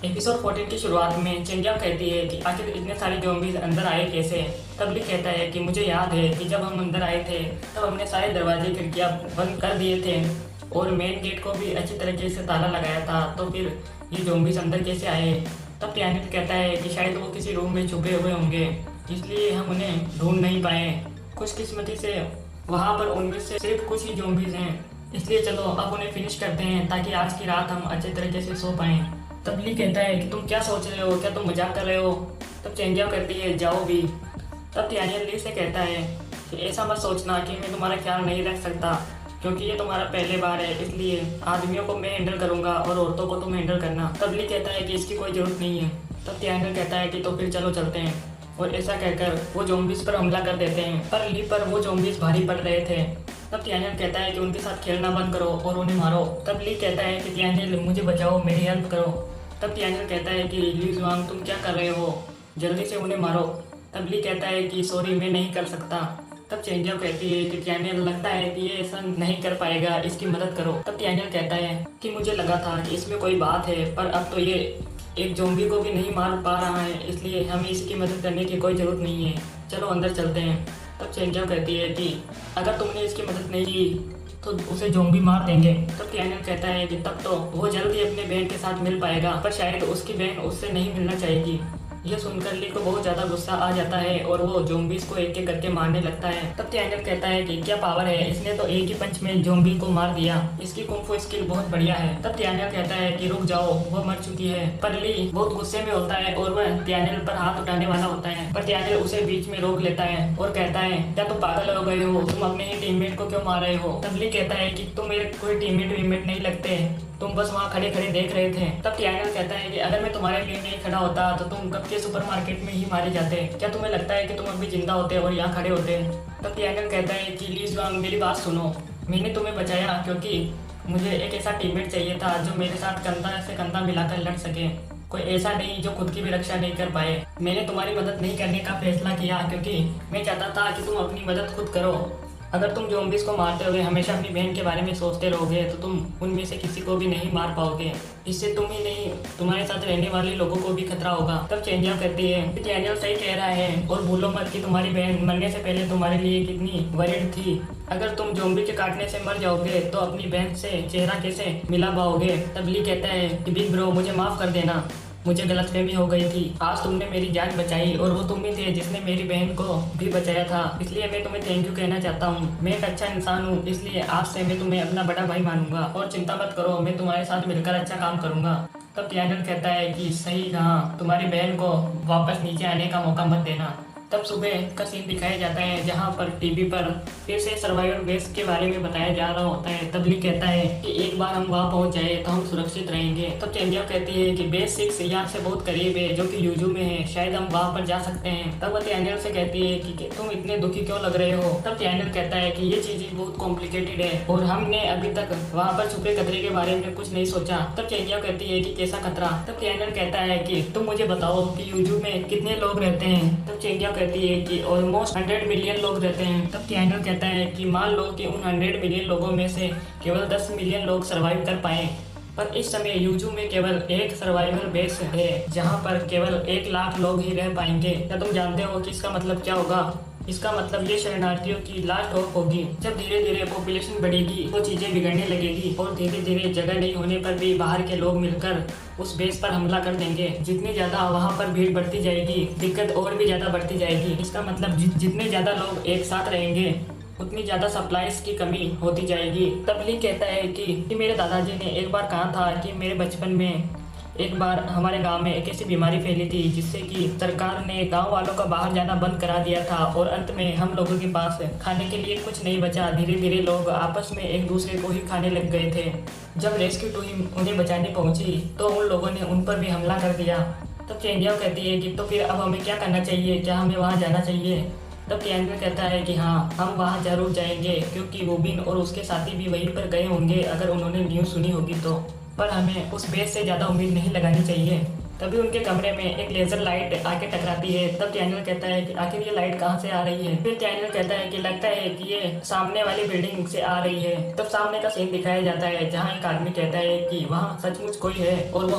Episode 14 की शुरुआत में चिंग्या कहती है कि आखिर इतने सारे ज़ॉम्बीज़ अंदर आए कैसे। तब ली कहता है कि मुझे याद है कि जब हम अंदर आए थे तब हमने सारे दरवाजे खिड़कियाँ बंद कर दिए थे और मेन गेट को भी अच्छी तरीके से ताला लगाया था, तो फिर ये ज़ॉम्बीज़ अंदर कैसे आए। तब टैनियल कहता है कि शायद वो किसी रूम में छुपे हुए होंगे, इसलिए हम उन्हें ढूंढ नहीं पाए। खुशकिस्मती से वहाँ पर उनमें से सिर्फ कुछ ही ज़ॉम्बीज़ हैं, इसलिए चलो अब उन्हें फिनिश करते हैं ताकि आज की रात हम अच्छे तरीके से सो पाएँ। तब ली कहता है कि तुम क्या सोच रहे हो, क्या तुम मजाक कर रहे हो। तब चेंजिया कहती है जाओ भी। तब टैनियल ली से कहता है कि ऐसा मत सोचना कि मैं तुम्हारा ख्याल नहीं रख सकता, क्योंकि ये तुम्हारा पहले बार है, इसलिए आदमियों को मैं हैंडल करूंगा और औरतों को तुम हैंडल करना। तब ली कहता है कि इसकी कोई ज़रूरत नहीं है। तब टैनियल कहता है कि तो फिर चलो चलते हैं, और ऐसा कहकर वो ज़ॉम्बीज़ पर हमला कर देते हैं। पर ली पर वो ज़ॉम्बीज़ भारी पड़ रहे थे। तब टैनियल कहता है कि उनके साथ खेलना बंद करो और उन्हें मारो। तब ली कहता है कि टैनियल मुझे बचाओ, मेरी हेल्प करो। तब टैनियल कहता है कि ली जुआंग तुम क्या कर रहे हो, जल्दी से उन्हें मारो। तब ली कहता है कि सॉरी मैं नहीं कर सकता। तब चेंजिया कहती है कि टैनियल लगता है कि ये ऐसा नहीं कर पाएगा, इसकी मदद करो। तब टैनियल कहता है कि मुझे लगा था कि इसमें कोई बात है, पर अब तो ये एक ज़ॉम्बी को भी नहीं मार पा रहा है, इसलिए हमें इसकी मदद करने की कोई ज़रूरत नहीं है, चलो अंदर चलते हैं। तब चेंजिया कहती है कि अगर तुमने इसकी मदद नहीं की तो उसे ज़ॉम्बी मार देंगे। तब टैनियल कहता है कि तब तो वो जल्द ही अपने बहन के साथ मिल पाएगा, पर शायद उसकी बहन उससे नहीं मिलना चाहेगी। यह सुनकर ली को बहुत ज़्यादा गुस्सा आ जाता है और वो ज़ॉम्बीज़ को एक एक करके मारने लगता है। तब टैनियल कहता है कि क्या पावर है, इसने तो एक ही पंच में ज़ॉम्बी को मार दिया, इसकी कुंफू स्किल बहुत बढ़िया है। तब टैनियल कहता है कि रुक जाओ, वो मर चुकी है। पर ली बहुत गुस्से में होता है और वह टैनियल पर हाथ उठाने वाला होता है, पर टैनियल उसे बीच में रोक लेता है और कहता है क्या तुम पागल हो गए हो, तुम अपने ही टीममेट को क्यों मार रहे हो। तब ली कहता है कि तुम मेरे कोई टीममेट वीममेट नहीं लगते, तुम बस वहाँ खड़े खड़े देख रहे थे। तब टैनियल कहता है कि अगर मैं तुम्हारे लिए नहीं खड़ा होता तो तुम कब के सुपरमार्केट में ही मारे जाते, क्या तुम्हें लगता है कि तुम अभी जिंदा होते और यहाँ खड़े होते। तब टैनियल कहता है कि ली जुआंग मेरी बात सुनो, मैंने तुम्हें बचाया क्योंकि मुझे एक ऐसा टीममेट चाहिए था जो मेरे साथ कंधा से कंधा मिलाकर लड़ सके, कोई ऐसा नहीं जो खुद की भी रक्षा नहीं कर पाए। मैंने तुम्हारी मदद नहीं करने का फैसला किया क्योंकि मैं चाहता था कि तुम अपनी मदद खुद करो। अगर तुम ज़ॉम्बीज़ को मारते हुए हमेशा अपनी बहन के बारे में सोचते रहोगे तो तुम उनमें से किसी को भी नहीं मार पाओगे, इससे तुम ही नहीं तुम्हारे साथ रहने वाले लोगों को भी खतरा होगा। तब चेंजिया कहती है कि टैनियल सही कह रहा है और भूलो मत कि तुम्हारी बहन मरने से पहले तुम्हारे लिए कितनी वरीड थी। अगर तुम ज़ॉम्बी के काटने से मर जाओगे तो अपनी बहन से चेहरा कैसे मिला पाओगे। तब ली कहता है कि बिग ब्रो मुझे माफ़ कर देना, मुझे गलतफहमी हो गई थी, आज तुमने मेरी जान बचाई और वो तुम ही थे जिसने मेरी बहन को भी बचाया था, इसलिए मैं तुम्हें थैंक यू कहना चाहता हूँ। मैं एक अच्छा इंसान हूँ, इसलिए आज से मैं तुम्हें अपना बड़ा भाई मानूंगा और चिंता मत करो, मैं तुम्हारे साथ मिलकर अच्छा काम करूंगा। तब टैनियल कहता है कि सही कहा, तुम्हारी बहन को वापस नीचे आने का मौका मत देना। तब सुबह का सीन दिखाया जाता है जहाँ पर टीवी पर फिर से सर्वाइवल बेस के बारे में बताया जा रहा होता है। तब ली कहता है कि एक बार हम वहाँ पहुँच जाए तो हम सुरक्षित रहेंगे। तब चेंजिया कहती है कि बेस 6 यहाँ से बहुत करीब है जो कि यूजू में है, शायद हम वहाँ पर जा सकते हैं। तब वह टैनियल से कहती है कि तुम इतने दुखी क्यों लग रहे हो। तब टैनियल कहता है कि ये चीज़ बहुत कॉम्प्लिकेटेड है और हमने अभी तक वहाँ पर छुपे खतरे के बारे में कुछ नहीं सोचा। तब चेंजिया कहती है कि कैसा खतरा। तब टैनियल कहता है कि तुम मुझे बताओ कि यूजू में कितने लोग रहते हैं। तब चेंजिया कहती है कि ऑलमोस्ट 100 मिलियन लोग रहते हैं। तब टैनियल कहता है कि मान लो कि उन 100 मिलियन लोगों में से केवल 10 मिलियन लोग सरवाइव कर पाए, पर इस समय यूजू में केवल एक सर्वाइवल बेस है जहां पर केवल 1 लाख लोग ही रह पाएंगे। क्या तुम जानते हो कि इसका मतलब क्या होगा। इसका मतलब ये शरणार्थियों की लास्ट होप होगी। जब धीरे धीरे पॉपुलेशन बढ़ेगी तो चीजें बिगड़ने लगेगी और धीरे धीरे जगह नहीं होने पर भी बाहर के लोग मिलकर उस बेस पर हमला कर देंगे। जितनी ज्यादा वहां पर भीड़ बढ़ती जाएगी दिक्कत और भी ज्यादा बढ़ती जाएगी। इसका मतलब जितने ज्यादा लोग एक साथ रहेंगे उतनी ज्यादा सप्लाईज की कमी होती जाएगी। तब ली कहता है कि मेरे दादाजी ने एक बार कहा था कि मेरे बचपन में एक बार हमारे गांव में एक ऐसी बीमारी फैली थी जिससे कि सरकार ने गांव वालों का बाहर जाना बंद करा दिया था और अंत में हम लोगों के पास खाने के लिए कुछ नहीं बचा। धीरे धीरे लोग आपस में एक दूसरे को ही खाने लग गए थे। जब रेस्क्यू टीम उन्हें बचाने पहुंची तो उन लोगों ने उन पर भी हमला कर दिया। तब चेंजिया कहती है कि तो फिर अब हमें क्या करना चाहिए, क्या हमें वहाँ जाना चाहिए। तब टैनियल कहता है कि हाँ हम वहाँ जरूर जाएंगे क्योंकि वोबिन और उसके साथी भी वहीं पर गए होंगे अगर उन्होंने न्यूज़ सुनी होगी तो, पर हमें उस बेस से ज़्यादा उम्मीद नहीं लगानी चाहिए। तभी उनके कमरे में एक लेजर लाइट आके टकराती है। तब टैनियल कहता है कि आखिर ये लाइट कहाँ से आ रही है। फिर टैनियल कहता है कि लगता है कि ये सामने वाली बिल्डिंग से आ रही है। तब सामने का सीन दिखाया जाता है जहाँ एक आदमी कहता है कि वहाँ सचमुच कोई है और वो